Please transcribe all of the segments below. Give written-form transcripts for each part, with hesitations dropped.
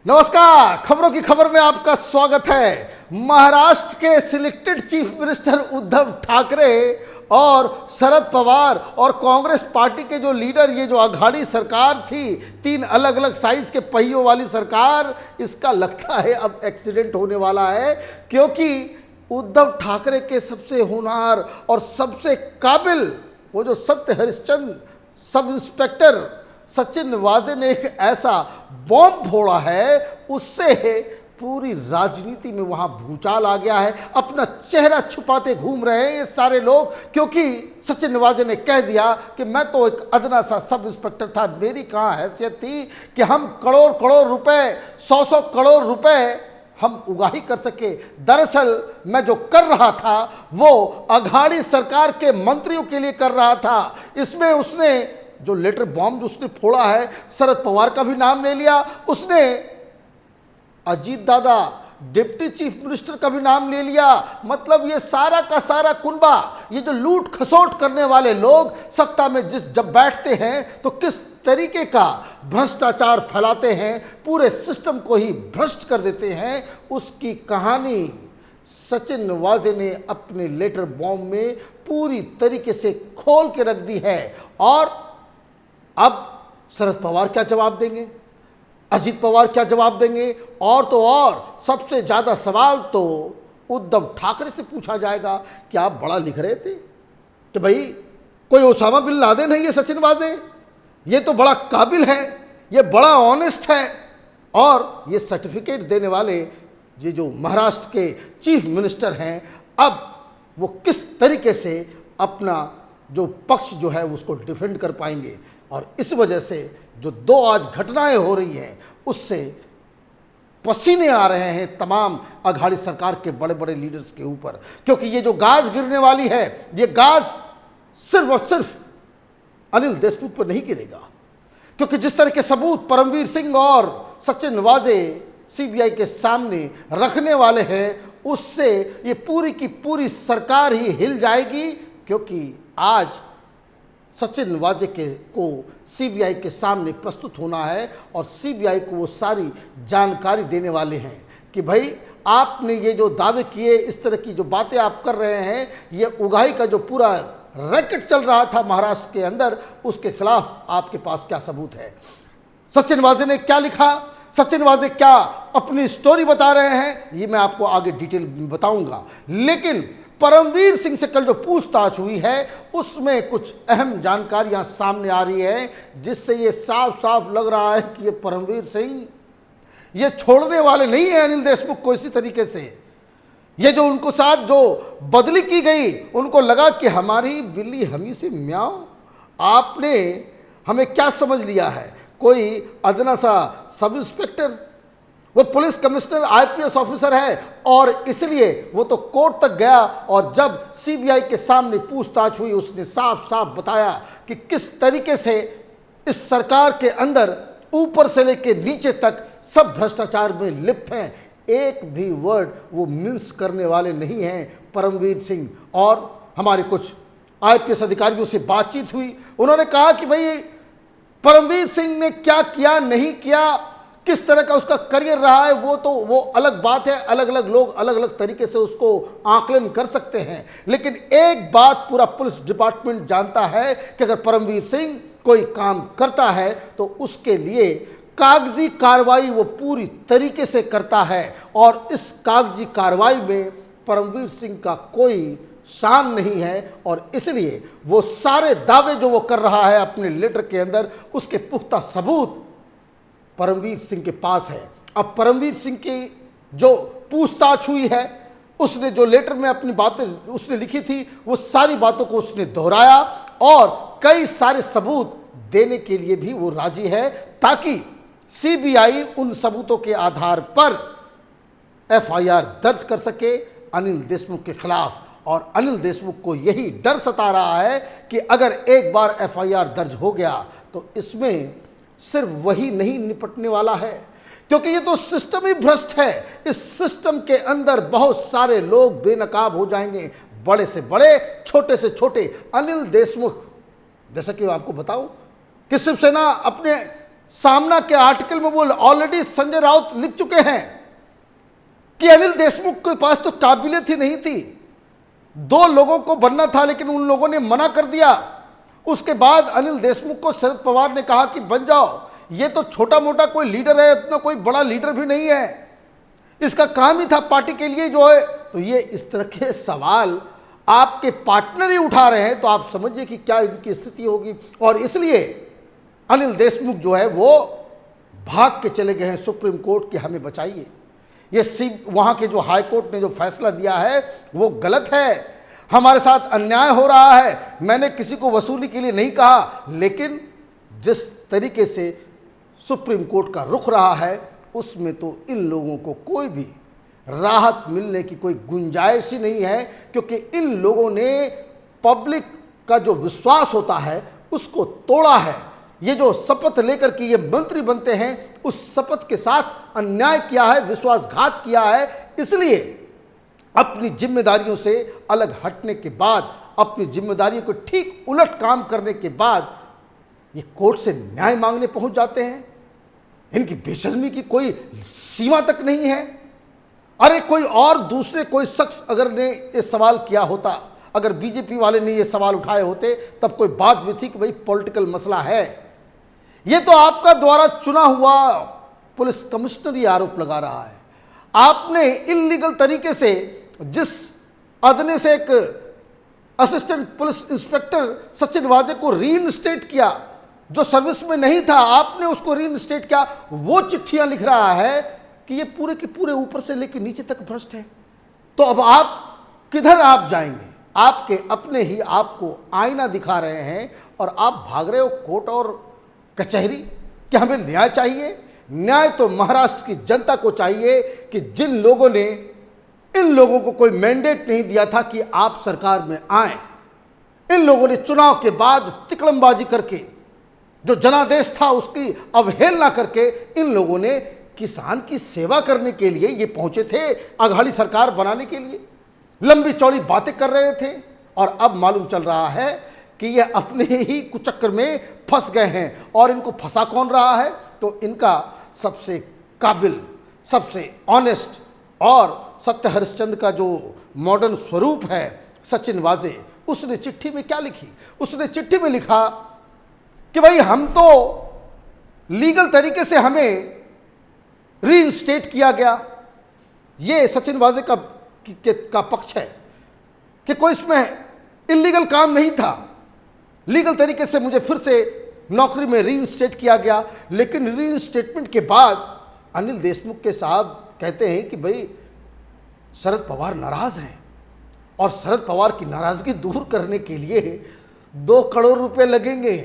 नमस्कार, खबरों की खबर में आपका स्वागत है। महाराष्ट्र के selected chief minister Uddhav Thackeray और शरद पवार और कांग्रेस पार्टी के जो लीडर, ये जो अघाड़ी सरकार थी, तीन अलग अलग साइज के पहियों वाली सरकार, इसका लगता है अब एक्सीडेंट होने वाला है, क्योंकि उद्धव ठाकरे के सबसे होनहार और सबसे काबिल वो जो सत्य हरिश्चंद्र सब इंस्पेक्टर सचिन वाजे ने एक ऐसा बॉम्ब फोड़ा है, उससे पूरी राजनीति में वहां भूचाल आ गया है। अपना चेहरा छुपाते घूम रहे हैं ये सारे लोग, क्योंकि सचिन वाजे ने कह दिया कि मैं तो एक अदना सा सब इंस्पेक्टर था, मेरी कहाँ हैसियत थी कि हम करोड़ करोड़ रुपए, 100 करोड़ रुपए हम उगाही कर सके। दरअसल मैं जो कर रहा था वो अघाड़ी सरकार के मंत्रियों के लिए कर रहा था। इसमें उसने जो लेटर बॉम्ब उसने फोड़ा है, शरद पवार का भी नाम ले लिया, उसने अजीत दादा डिप्टी चीफ मिनिस्टर का भी नाम ले लिया। मतलब ये सारा का सारा कुनबा, ये जो लूट खसोट करने वाले लोग सत्ता में जब बैठते हैं तो किस तरीके का भ्रष्टाचार फैलाते हैं, पूरे सिस्टम को ही भ्रष्ट कर देते हैं, उसकी कहानी सचिन वाजे ने अपने लेटर बॉम्ब में पूरी तरीके से खोल के रख दी है। और अब शरद पवार क्या जवाब देंगे, अजीत पवार क्या जवाब देंगे, और तो और सबसे ज़्यादा सवाल तो उद्धव ठाकरे से पूछा जाएगा कि आप बड़ा लिख रहे थे कि भाई कोई ओसामा बिन लादेन है ये सचिन वाजे, ये तो बड़ा काबिल है, ये बड़ा ऑनेस्ट है, और ये सर्टिफिकेट देने वाले ये जो महाराष्ट्र के चीफ मिनिस्टर हैं, अब वो किस तरीके से अपना जो पक्ष जो है उसको डिफेंड कर पाएंगे। और इस वजह से जो दो आज घटनाएं हो रही हैं उससे पसीने आ रहे हैं तमाम अघाड़ी सरकार के बड़े बड़े लीडर्स के ऊपर, क्योंकि ये जो गाज गिरने वाली है, ये गाज सिर्फ और सिर्फ अनिल देशमुख पर नहीं गिरेगा, क्योंकि जिस तरह के सबूत परमवीर सिंह और सचिन वाजे सीबीआई के सामने रखने वाले हैं, उससे ये पूरी की पूरी सरकार ही हिल जाएगी। क्योंकि आज सचिन वाजे को सीबीआई के सामने प्रस्तुत होना है और सीबीआई को वो सारी जानकारी देने वाले हैं कि भाई आपने ये जो दावे किए, इस तरह की जो बातें आप कर रहे हैं, ये उगाही का जो पूरा रैकेट चल रहा था महाराष्ट्र के अंदर, उसके खिलाफ आपके पास क्या सबूत है। सचिन वाजे ने क्या लिखा, सचिन वाजे क्या अपनी स्टोरी बता रहे हैं, ये मैं आपको आगे डिटेल में बताऊंगा। लेकिन परमवीर सिंह से कल जो पूछताछ हुई है उसमें कुछ अहम जानकारियां सामने आ रही है, जिससे ये साफ साफ लग रहा है कि ये परमवीर सिंह ये छोड़ने वाले नहीं है अनिल देशमुख को। इसी तरीके से ये जो उनको साथ जो बदली की गई, उनको लगा कि हमारी बिल्ली हमी से म्याऊं, आपने हमें क्या समझ लिया है, कोई अदना सा सब इंस्पेक्टर, वो पुलिस कमिश्नर आईपीएस ऑफिसर है, और इसलिए वो तो कोर्ट तक गया। और जब सीबीआई के सामने पूछताछ हुई, उसने साफ साफ बताया कि किस तरीके से इस सरकार के अंदर ऊपर से लेकर नीचे तक सब भ्रष्टाचार में लिप्त हैं। एक भी वर्ड वो मिस करने वाले नहीं हैं परमवीर सिंह। और हमारे कुछ आईपीएस अधिकारियों से बातचीत हुई, उन्होंने कहा कि भाई परमवीर सिंह ने क्या किया नहीं किया, किस तरह का उसका करियर रहा है, वो अलग बात है, अलग अलग लोग अलग अलग तरीके से उसको आकलन कर सकते हैं। लेकिन एक बात पूरा पुलिस डिपार्टमेंट जानता है कि अगर परमवीर सिंह कोई काम करता है तो उसके लिए कागजी कार्रवाई वो पूरी तरीके से करता है, और इस कागजी कार्रवाई में परमवीर सिंह का कोई शान नहीं है। और इसलिए वो सारे दावे जो वो कर रहा है अपने लेटर के अंदर, उसके पुख्ता सबूत परमवीर सिंह के पास है। अब परमवीर सिंह की जो पूछताछ हुई है, उसने जो लेटर में अपनी बातें उसने लिखी थी, वो सारी बातों को उसने दोहराया और कई सारे सबूत देने के लिए भी वो राजी है, ताकि सीबीआई उन सबूतों के आधार पर एफआईआर दर्ज कर सके अनिल देशमुख के खिलाफ। और अनिल देशमुख को यही डर सता रहा है कि अगर एक बार एफआईआर दर्ज हो गया तो इसमें सिर्फ वही नहीं निपटने वाला है, क्योंकि ये तो सिस्टम ही भ्रष्ट है। इस सिस्टम के अंदर बहुत सारे लोग बेनकाब हो जाएंगे, बड़े से बड़े, छोटे से छोटे। अनिल देशमुख, जैसा कि मैं आपको बताऊं कि शिवसेना अपने सामना के आर्टिकल में वो ऑलरेडी संजय राउत लिख चुके हैं कि अनिल देशमुख के पास तो काबिलियत ही नहीं थी, 2 लोगों को बनना था लेकिन उन लोगों ने मना कर दिया। उसके बाद अनिल देशमुख को शरद पवार ने कहा कि बन जाओ, ये तो छोटा मोटा कोई लीडर है, इतना कोई बड़ा लीडर भी नहीं है, इसका काम ही था पार्टी के लिए जो है। तो ये इस तरह के सवाल आपके पार्टनर ही उठा रहे हैं, तो आप समझिए कि क्या इनकी स्थिति होगी। और इसलिए अनिल देशमुख जो है वो भाग के चले गए हैं सुप्रीम कोर्ट कि हमें बचाइए। ये वहाँ के जो हाई कोर्ट ने जो फैसला दिया है वो गलत है, हमारे साथ अन्याय हो रहा है। मैंने किसी को वसूली के लिए नहीं कहा, लेकिन जिस तरीके से सुप्रीम कोर्ट का रुख रहा है उसमें तो इन लोगों को कोई भी राहत मिलने की कोई गुंजाइश ही नहीं है, क्योंकि इन लोगों ने पब्लिक का जो विश्वास होता है उसको तोड़ा है। ये जो शपथ लेकर के ये मंत्री बनते हैं उस शपथ के साथ अन्याय किया है, विश्वासघात किया है। इसलिए अपनी जिम्मेदारियों से अलग हटने के बाद, अपनी जिम्मेदारियों को ठीक उलट काम करने के बाद ये कोर्ट से न्याय मांगने पहुंच जाते हैं। इनकी बेशर्मी की कोई सीमा तक नहीं है। अरे कोई और दूसरे कोई शख्स अगर ने ये सवाल किया होता, अगर बीजेपी वाले ने ये सवाल उठाए होते तब कोई बात भी थी कि भाई पॉलिटिकल मसला है। ये तो आपका द्वारा चुना हुआ पुलिस कमिश्नर ही आरोप लगा रहा है। आपने इल्लीगल तरीके से जिस अदने से एक असिस्टेंट पुलिस इंस्पेक्टर सचिन वाजे को रीइंस्टेट किया, जो सर्विस में नहीं था, आपने उसको रीइंस्टेट किया। वो चिट्ठियां लिख रहा है कि ये पूरे के पूरे ऊपर से लेकर नीचे तक भ्रष्ट है। तो अब आप किधर आप जाएंगे? आपके अपने ही आपको आईना दिखा रहे हैं और आप भाग रहे हो कोर्ट और कचहरी कि हमें न्याय चाहिए। न्याय तो महाराष्ट्र की जनता को चाहिए कि जिन लोगों ने इन लोगों को कोई मैंडेट नहीं दिया था कि आप सरकार में आए, इन लोगों ने चुनाव के बाद तिकड़मबाजी करके जो जनादेश था उसकी अवहेलना करके इन लोगों ने किसान की सेवा करने के लिए ये पहुंचे थे, अघाड़ी सरकार बनाने के लिए लंबी चौड़ी बातें कर रहे थे। और अब मालूम चल रहा है कि ये अपने ही कुचक्कर में फंस गए हैं। और इनको फंसा कौन रहा है? तो इनका सबसे काबिल, सबसे ऑनेस्ट और सत्य हरिश्चंद्र का जो मॉडर्न स्वरूप है सचिन वाजे, उसने चिट्ठी में क्या लिखी? उसने चिट्ठी में लिखा कि भाई हम तो लीगल तरीके से हमें रीइंस्टेट किया गया। ये सचिन वाजे का पक्ष है कि कोई इसमें इलीगल काम नहीं था, लीगल तरीके से मुझे फिर से नौकरी में रीइंस्टेट किया गया। लेकिन रीइंस्टेटमेंट के बाद अनिल देशमुख के साहब कहते हैं कि भाई शरद पवार नाराज हैं और शरद पवार की नाराजगी दूर करने के लिए 2 करोड़ रुपए लगेंगे।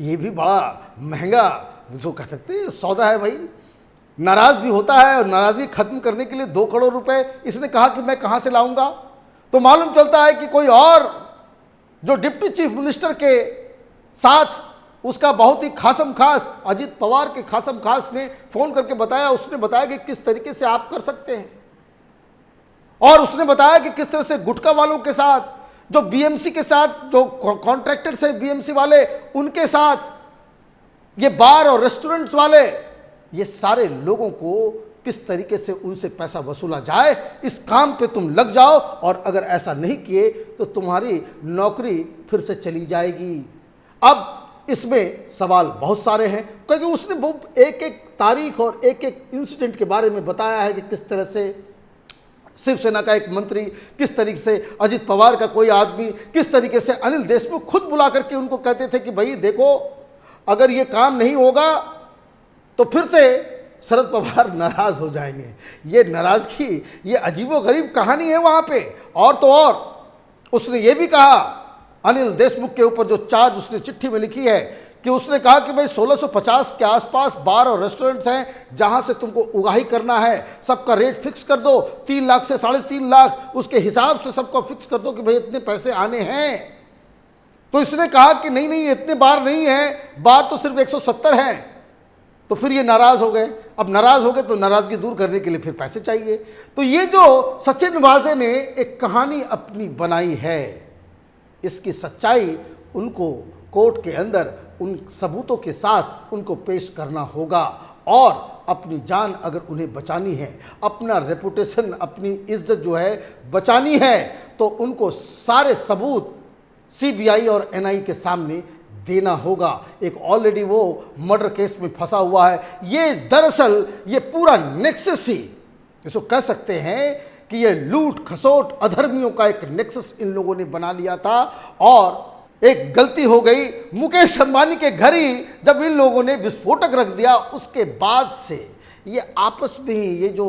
ये भी बड़ा महंगा जो कह सकते हैं सौदा है भाई। नाराज भी होता है और नाराजगी खत्म करने के लिए 2 करोड़ रुपए इसने कहा कि मैं कहां से लाऊंगा? तो मालूम चलता है कि कोई और जो डिप्टी चीफ मिनिस्टर के साथ उसका बहुत ही खासम खास अजीत पवार के खासम खास ने फोन करके बताया, उसने बताया कि किस तरीके से आप कर सकते हैं। और उसने बताया कि किस तरह से गुटखा वालों के साथ, जो बीएमसी के साथ, जो कॉन्ट्रैक्टर्स हैं बीएमसी वाले, उनके साथ, ये बार और रेस्टोरेंट्स वाले, ये सारे लोगों को किस तरीके से उनसे पैसा वसूला जाए, इस काम पे तुम लग जाओ। और अगर ऐसा नहीं किए तो तुम्हारी नौकरी फिर से चली जाएगी। अब इसमें सवाल बहुत सारे हैं, क्योंकि उसने एक एक तारीख और एक एक इंसिडेंट के बारे में बताया है कि किस तरह से शिवसेना का एक मंत्री, किस तरीके से अजीत पवार का कोई आदमी, किस तरीके से अनिल देशमुख खुद बुला करके उनको कहते थे कि भाई देखो अगर ये काम नहीं होगा तो फिर से शरद पवार नाराज हो जाएंगे। ये नाराजगी, ये अजीबोगरीब कहानी है वहाँ पे। और तो और उसने ये भी कहा, अनिल देशमुख के ऊपर जो चार्ज उसने चिट्ठी में लिखी है कि उसने कहा कि भाई 1650 के आसपास बार और रेस्टोरेंट्स हैं जहां से तुमको उगाही करना है, सबका रेट फिक्स कर दो, 3 लाख से 3.5 लाख उसके हिसाब से सबको फिक्स कर दो कि भाई इतने पैसे आने हैं। तो इसने कहा कि नहीं नहीं इतने बार नहीं है, बार तो सिर्फ 170 हैं। तो फिर ये नाराज हो गए। अब नाराज हो गए तो नाराजगी दूर करने के लिए फिर पैसे चाहिए। तो ये जो सचिन वाजे ने एक कहानी अपनी बनाई है, इसकी सच्चाई उनको कोर्ट के अंदर उन सबूतों के साथ उनको पेश करना होगा और अपनी जान अगर उन्हें बचानी है, अपना रेपुटेशन, अपनी इज्जत जो है बचानी है, तो उनको सारे सबूत सीबीआई और एनआई के सामने देना होगा। एक ऑलरेडी वो मर्डर केस में फंसा हुआ है। ये दरअसल ये पूरा नेक्सस ही इसको कह सकते हैं कि ये लूट खसोट अधर्मियों का एक नेक्सस इन लोगों ने बना लिया था। और एक गलती हो गई, मुकेश अंबानी के घर ही जब इन लोगों ने विस्फोटक रख दिया, उसके बाद से ये आपस में ही ये जो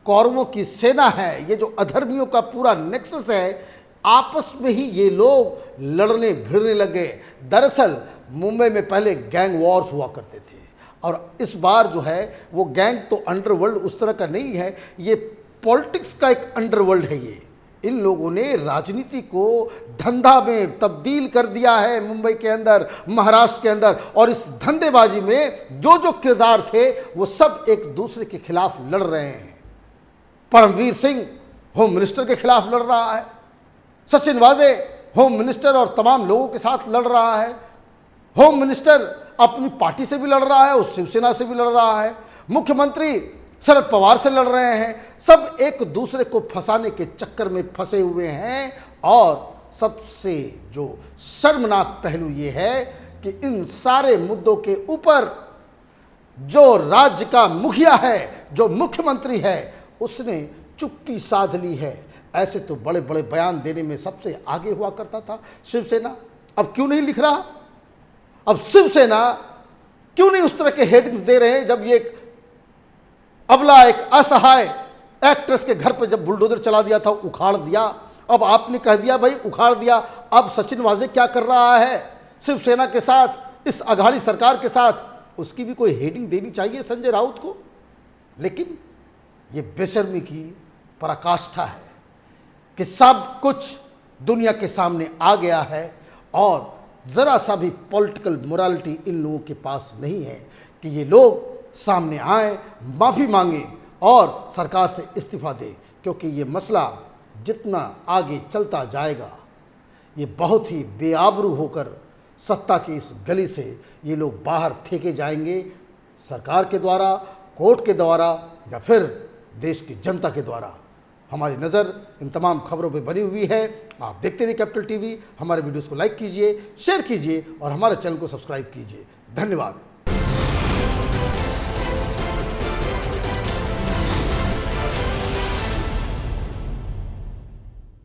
कौरवों की सेना है, ये जो अधर्मियों का पूरा नेक्सस है, आपस में ही ये लोग लड़ने भिड़ने लगे। दरअसल मुंबई में पहले गैंग वॉर्स हुआ करते थे और इस बार जो है वो गैंग तो अंडरवर्ल्ड उस तरह का नहीं है, ये पॉलिटिक्स का एक अंडरवर्ल्ड है। ये इन लोगों ने राजनीति को धंधा में तब्दील कर दिया है मुंबई के अंदर, महाराष्ट्र के अंदर। और इस धंधेबाजी में जो जो किरदार थे वो सब एक दूसरे के खिलाफ लड़ रहे हैं। परमवीर सिंह होम मिनिस्टर के खिलाफ लड़ रहा है, सचिन वाजे होम मिनिस्टर और तमाम लोगों के साथ लड़ रहा है, होम मिनिस्टर अपनी पार्टी से भी लड़ रहा है, उस शिवसेना से भी लड़ रहा है, मुख्यमंत्री शरद पवार से लड़ रहे हैं। सब एक दूसरे को फंसाने के चक्कर में फंसे हुए हैं। और सबसे जो शर्मनाक पहलू ये है कि इन सारे मुद्दों के ऊपर जो राज्य का मुखिया है, जो मुख्यमंत्री है, उसने चुप्पी साध ली है। ऐसे तो बड़े बड़े बयान देने में सबसे आगे हुआ करता था शिवसेना, अब क्यों नहीं लिख रहा? अब शिवसेना क्यों नहीं उस तरह के हेडिंग्स दे रहे हैं? जब ये एक अबला, एक असहाय एक्ट्रेस के घर पर जब बुलडोजर चला दिया था, उखाड़ दिया, अब आपने कह दिया भाई उखाड़ दिया। अब सचिन वाजे क्या कर रहा है शिवसेना के साथ, इस अघाड़ी सरकार के साथ? उसकी भी कोई हेडिंग देनी चाहिए संजय राउत को। लेकिन ये बेशर्मी की पराकाष्ठा है कि सब कुछ दुनिया के सामने आ गया है और ज़रा सा भी पॉलिटिकल मोरालिटी इन लोगों के पास नहीं है कि ये लोग सामने आए, माफ़ी मांगे और सरकार से इस्तीफा दे। क्योंकि ये मसला जितना आगे चलता जाएगा, ये बहुत ही बेआबरू होकर सत्ता की इस गली से ये लोग बाहर फेंके जाएंगे, सरकार के द्वारा, कोर्ट के द्वारा या फिर देश की जनता के द्वारा। हमारी नज़र इन तमाम खबरों पे बनी हुई है। आप देखते रहिए कैपिटल टीवी। हमारे वीडियोस को लाइक कीजिए, शेयर कीजिए और हमारे चैनल को सब्सक्राइब कीजिए। धन्यवाद।